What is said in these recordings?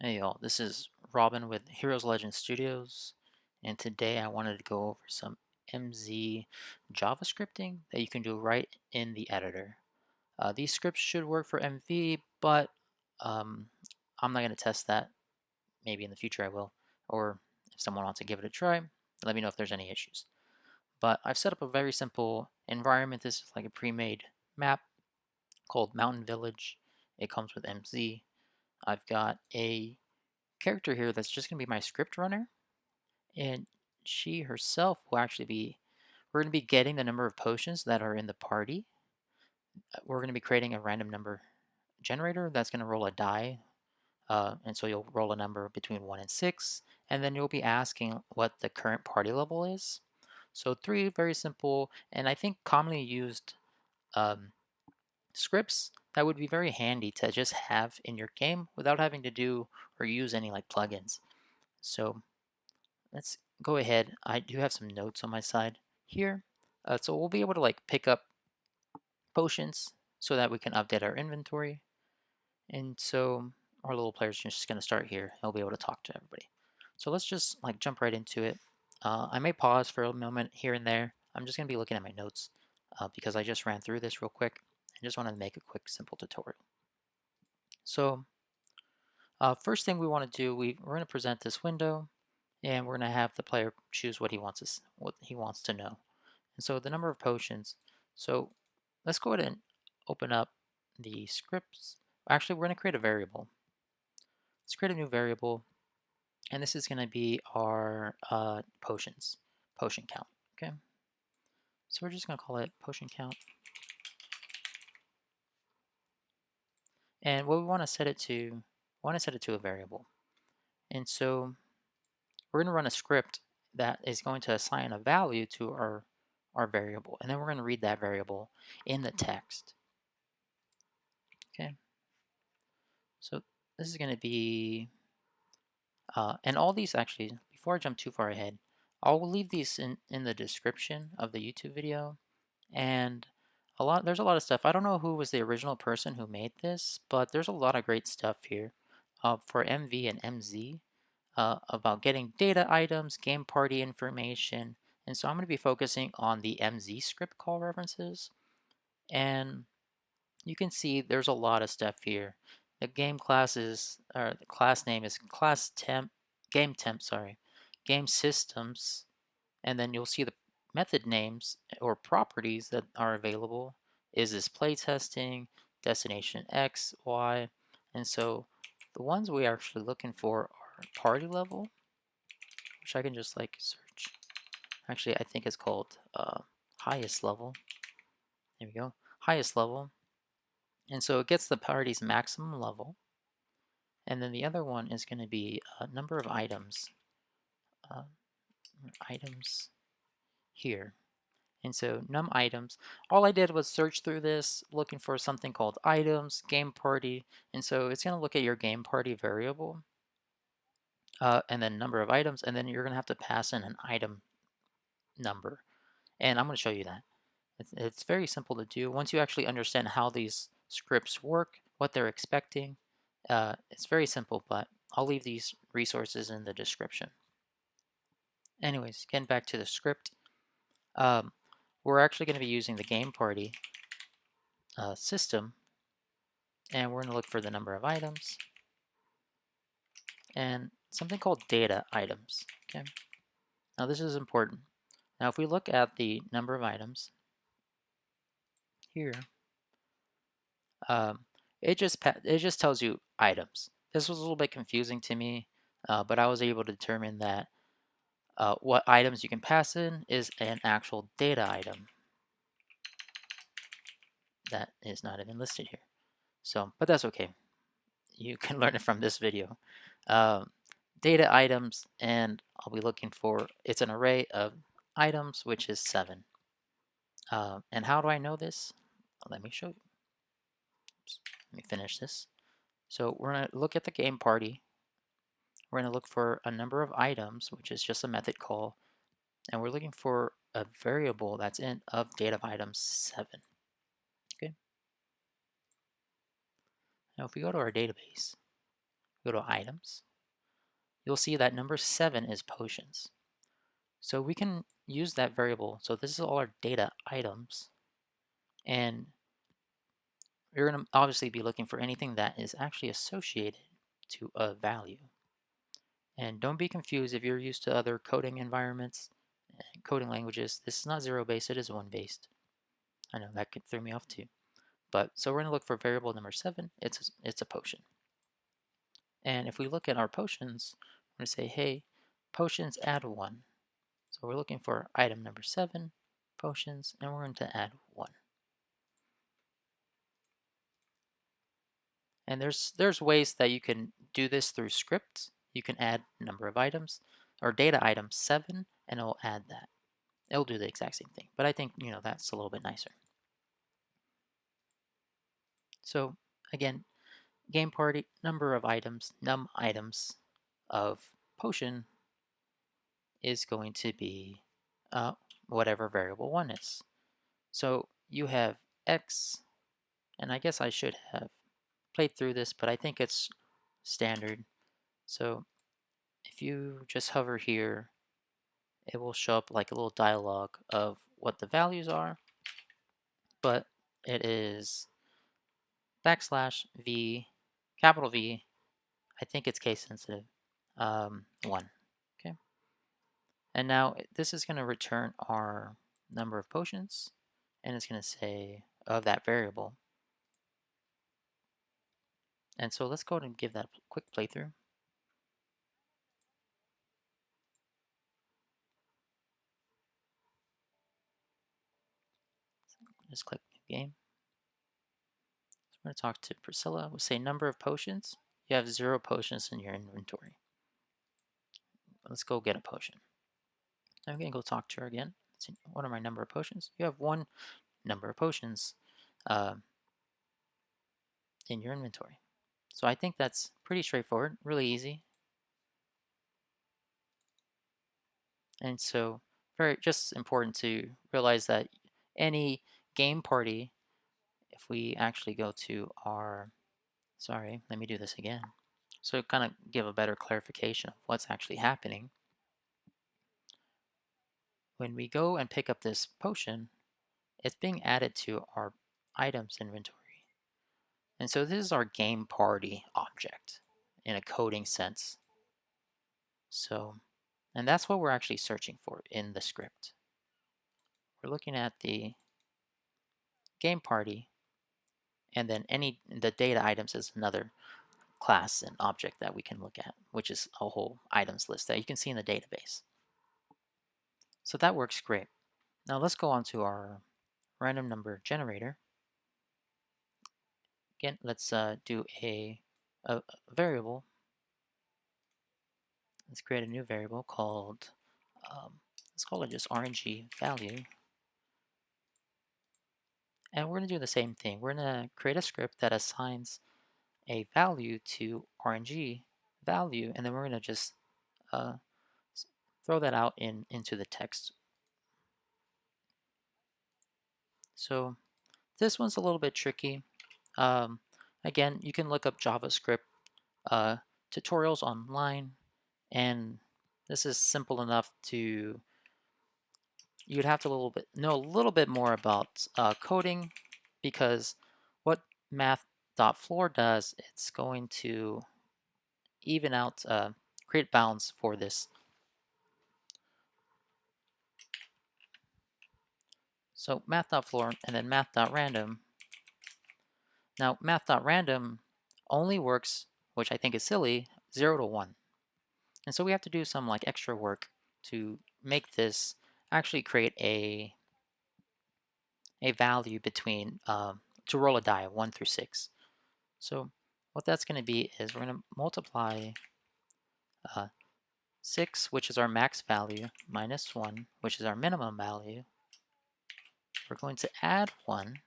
Hey y'all, this is Robin with Heroes Legend Studios, and today I wanted to go over some MZ JavaScripting that you can do right in the editor. These scripts should work for MV, but um, I'm not going to test that. Maybe in the future I will, or if someone wants to give it a try, let me know if there's any issues. But I've set up a very simple environment. This is like a pre-made map called Mountain Village. It comes with MZ. I've got a character here that's just going to be my script runner, and she herself will actually be, we're going to be getting the number of potions that are in the party. We're going to be creating a random number generator that's going to roll a die, and so you'll roll a number between 1 and 6, and then you'll be asking what the current party level is. So 3 very simple, and I think commonly used um, scripts that would be very handy to just have in your game without having to do or use any like plugins. So let's go ahead. I do have some notes on my side here. So we'll be able to like pick up potions so that we can update our inventory. And so our little player's just going to start here. He'll be able to talk to everybody. So let's just like jump right into it. I may pause for a moment here and there. I'm just going to be looking at my notes because I just ran through this real quick. I just wanted to make a quick, simple tutorial. So first thing we want to do, we're going to present this window, and we're going to have the player choose what what he wants to know. And so the number of potions. So let's go ahead and open up the scripts. Actually, we're going to create a variable. Let's create a new variable, and this is going to be our potion count. Okay. So we're just going to call it potion count. And what we want to set it to, a variable. And so we're going to run a script that is going to assign a value to our variable, and then we're going to read that variable in the text. Okay. So this is going to be, and all these actually, before I jump too far ahead, I'll leave these in the description of the YouTube video. And there's a lot of stuff. I don't know who was the original person who made this, but there's a lot of great stuff here for MV and MZ about getting data items, game party information. And so I'm going to be focusing on the MZ script call references. And you can see there's a lot of stuff here. The game class is, or the class name is game temp, sorry, game systems, and then you'll see the method names or properties that are available. Is this playtesting, destination X, Y, and so the ones we are actually looking for are party level, which I can just like search. Actually, I think it's called highest level. There we go, highest level. And so it gets the party's maximum level. And then the other one is going to be a number of items. Items here. And so num items, all I did was search through this looking for something called items, game party. And so it's going to look at your game party variable and then number of items. And then you're going to have to pass in an item number. And I'm going to show you that. It's very simple to do. Once you actually understand how these scripts work, what they're expecting, it's very simple, but I'll leave these resources in the description. Anyways, getting back to the script, we're actually going to be using the game party system, and we're going to look for the number of items and something called data items. Okay. Now this is important. Now if we look at the number of items here, um, it just tells you items. This was a little bit confusing to me, but I was able to determine that what items you can pass in is an actual data item that is not even listed here. So, but that's okay. You can learn it from this video. Data items, and I'll be looking for, it's an array of items, which is 7. And how do I know this? Let me show you. Oops, let me finish this. So we're going to look at the game party. We're going to look for a number of items, which is just a method call. And we're looking for a variable that's in of data of items 7. Okay. Now if we go to our database, go to items, you'll see that number 7 is potions. So we can use that variable. So this is all our data items, and you're going to obviously be looking for anything that is actually associated to a value. And don't be confused if you're used to other coding environments and coding languages. This is not zero-based, it is one-based. I know that could throw me off too. But so we're going to look for variable number 7. It's a potion. And if we look at our potions, we're going to say, hey, potions add 1. So we're looking for item number 7, potions, and we're going to add 1. And there's ways that you can do this through scripts. You can add number of items or data item 7, and it'll add that. It'll do the exact same thing, but I think that's a little bit nicer. So again, game party number of items, num items of potion is going to be whatever variable 1 is. So you have x, and I guess I should have played through this, but I think it's standard. So if you just hover here, it will show up like a little dialog of what the values are, but it is \v, capital V, I think it's case sensitive, 1. Okay, and now this is going to return our number of potions, and it's going to say of that variable. And so let's go ahead and give that a quick playthrough. Just click new game. So we're going to talk to Priscilla. We'll say number of potions. You have 0 potions in your inventory. Let's go get a potion. I'm going to go talk to her again. Let's see, what are my number of potions? You have 1 number of potions in your inventory. So I think that's pretty straightforward, really easy. And so very just important to realize that any game party, if we actually go to our, sorry, let me do this again. So kind of give a better clarification of what's actually happening. When we go and pick up this potion, it's being added to our items inventory. And so this is our game party object in a coding sense. So, and that's what we're actually searching for in the script. We're looking at the game party, and then the data items is another class and object that we can look at, which is a whole items list that you can see in the database. So that works great. Now let's go on to our random number generator. Again, let's do a variable. Let's create a new variable called, let's call it just RNG value. And we're going to do the same thing. We're going to create a script that assigns a value to RNG value, and then we're going to just throw that out into the text. So this one's a little bit tricky. Again, you can look up JavaScript tutorials online, and this is simple enough to, you'd have to know a little bit more about coding, because what Math.floor does, it's going to even out, create bounds for this. So Math.floor and then Math.random. Now Math.random only works, which I think is silly, 0 to 1. And so we have to do some like extra work to make this actually create a value between, to roll a die, 1 through 6. So what that's going to be is we're going to multiply 6, which is our max value, minus 1, which is our minimum value. We're going to add 1.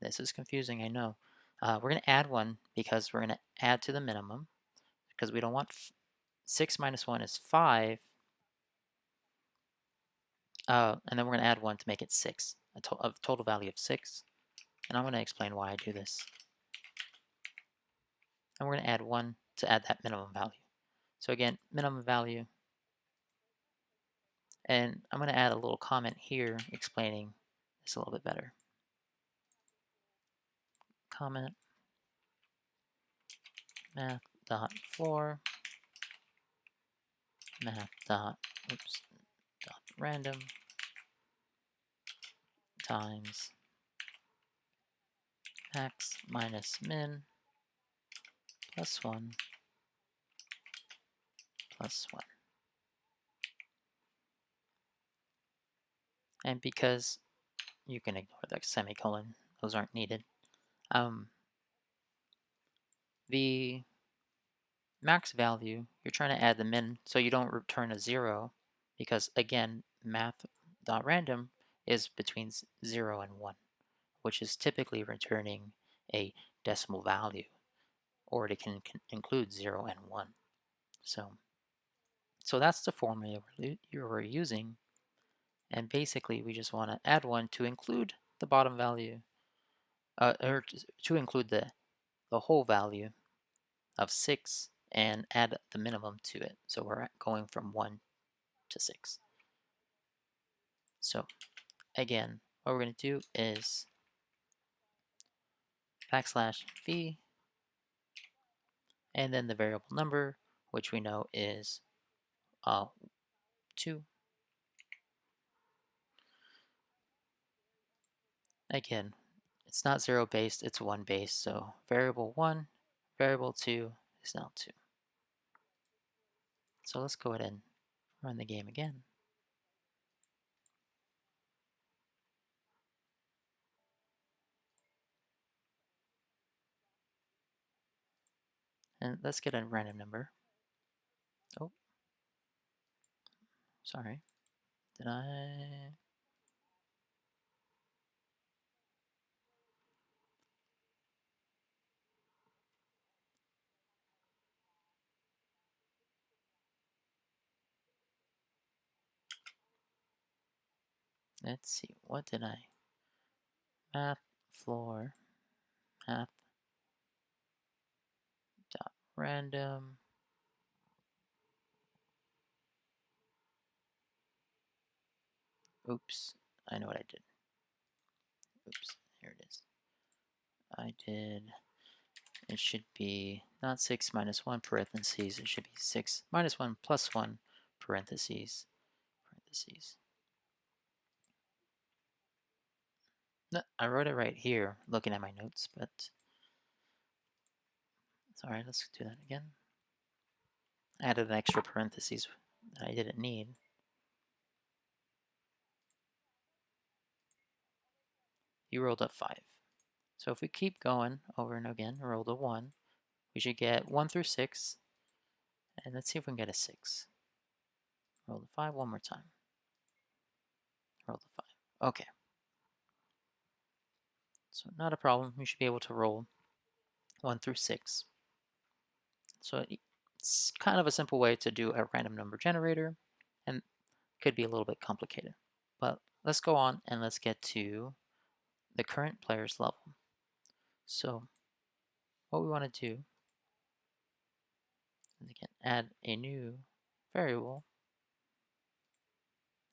This is confusing, I know. We're going to add 1 because we're going to add to the minimum, because we don't want 6 minus 1 is 5. And then we're going to add 1 to make it 6, a total value of 6. And I'm going to explain why I do this. And we're going to add 1 to add that minimum value. So again, minimum value, and I'm going to add a little comment here explaining this a little bit better. Comment Math.floor Math.random times max minus min plus 1 plus 1. And because you can ignore the semicolon, those aren't needed. The max value, you're trying to add the min so you don't return a 0 because, again, Math.random is between 0 and 1, which is typically returning a decimal value, or it can include 0 and 1. So that's the formula you're using, and basically we just want to add 1 to include the bottom value, or to include the whole value of 6 and add the minimum to it. So we're going from 1 to 6. So again, what we're going to do is \v and then the variable number, which we know is 2. Again, it's not 0 based, it's 1 based. So variable 1, variable 2 is now 2. So let's go ahead and run the game again. And let's get a random number. Oh, sorry. Did I? Let's see. What did I? Math.floor. Math.random. Oops. I know what I did. Oops. Here it is. It should be not 6 minus 1 parentheses. It should be 6 minus 1 plus 1 parentheses. No, I wrote it right here looking at my notes, but it's alright. Let's do that again. I added an extra parentheses that I didn't need. You rolled a 5. So if we keep going over and again, roll the 1, we should get 1 through 6. And let's see if we can get a 6. Roll the 5 one more time. Roll the 5. Okay. So not a problem. We should be able to roll 1 through 6. So it's kind of a simple way to do a random number generator, and could be a little bit complicated. But let's go on and let's get to the current player's level. So what we want to do is again add a new variable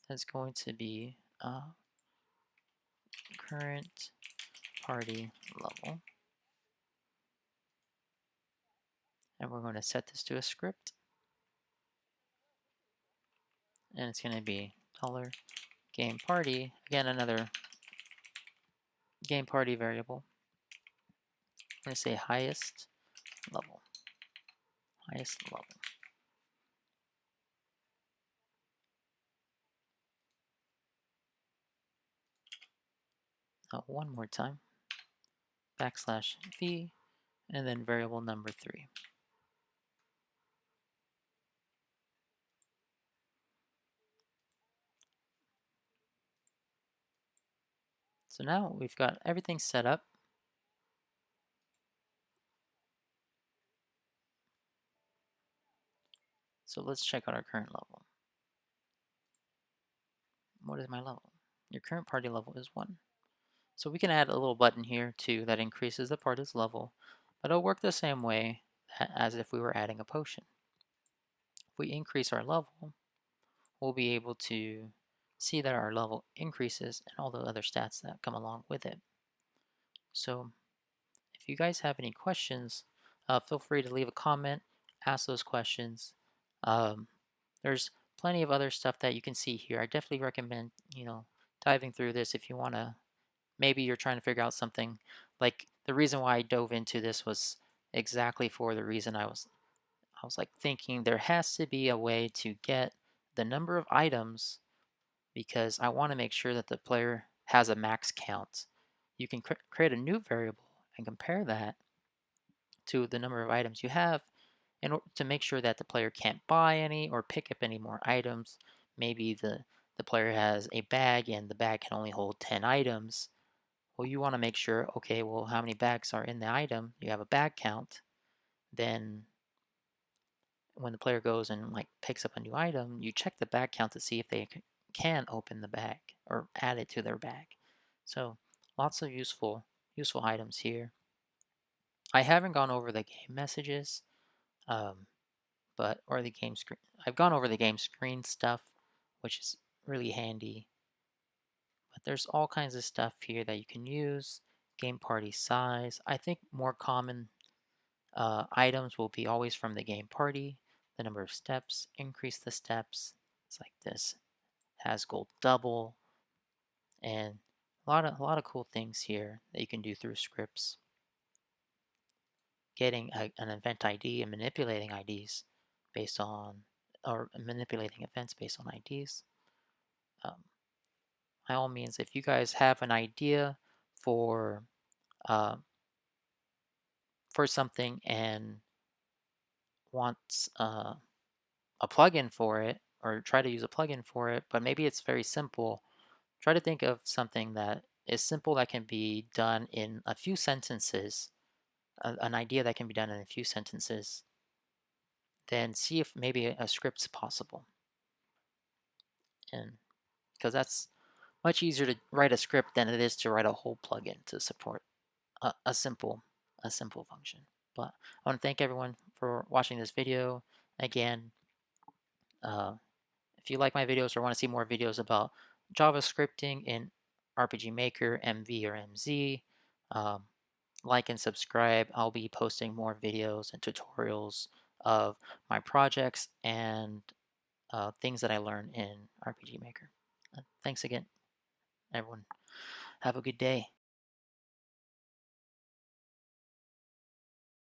that's going to be current party level, and we're going to set this to a script, and it's going to be $game party, again another game party variable. I'm going to say highest level. One more time, \v, and then variable number 3. So now we've got everything set up. So let's check out our current level. What is my level? Your current party level is 1. So we can add a little button here too that increases the party's level, but it'll work the same way as if we were adding a potion. If we increase our level, we'll be able to see that our level increases and all the other stats that come along with it. So if you guys have any questions, feel free to leave a comment, ask those questions. Um, there's plenty of other stuff that you can see here. I definitely recommend, diving through this if you want to. Maybe you're trying to figure out something. Like the reason why I dove into this was exactly for the reason I was like thinking there has to be a way to get the number of items because I want to make sure that the player has a max count. You can create a new variable and compare that to the number of items you have in order to make sure that the player can't buy any or pick up any more items. Maybe the player has a bag and the bag can only hold 10 items. Well, you want to make sure, okay, well, how many bags are in the item? You have a bag count. Then when the player goes and like picks up a new item, you check the bag count to see if they can open the bag or add it to their bag. So lots of useful items here. I haven't gone over the game messages, um, or the game screen. I've gone over the game screen stuff, which is really handy. But there's all kinds of stuff here that you can use. Game party size. I think more common items will be always from the game party. The number of steps, increase the steps. It's like this. Has gold double, and a lot of cool things here that you can do through scripts. Getting an event ID and manipulating IDs based on, or manipulating events based on IDs. Um, by all means, if you guys have an idea for uh, for something and wants a plugin for it, or try to use a plugin for it, but maybe it's very simple, try to think of something that is simple that can be done in a few sentences, an idea that can be done in a few sentences, then see if maybe a script's possible. And because that's much easier to write a script than it is to write a whole plugin to support a simple function. But I want to thank everyone for watching this video. Again, if you like my videos or want to see more videos about JavaScripting in RPG Maker, MV, or MZ, um, like and subscribe. I'll be posting more videos and tutorials of my projects and things that I learned in RPG Maker. Thanks again, everyone. Have a good day.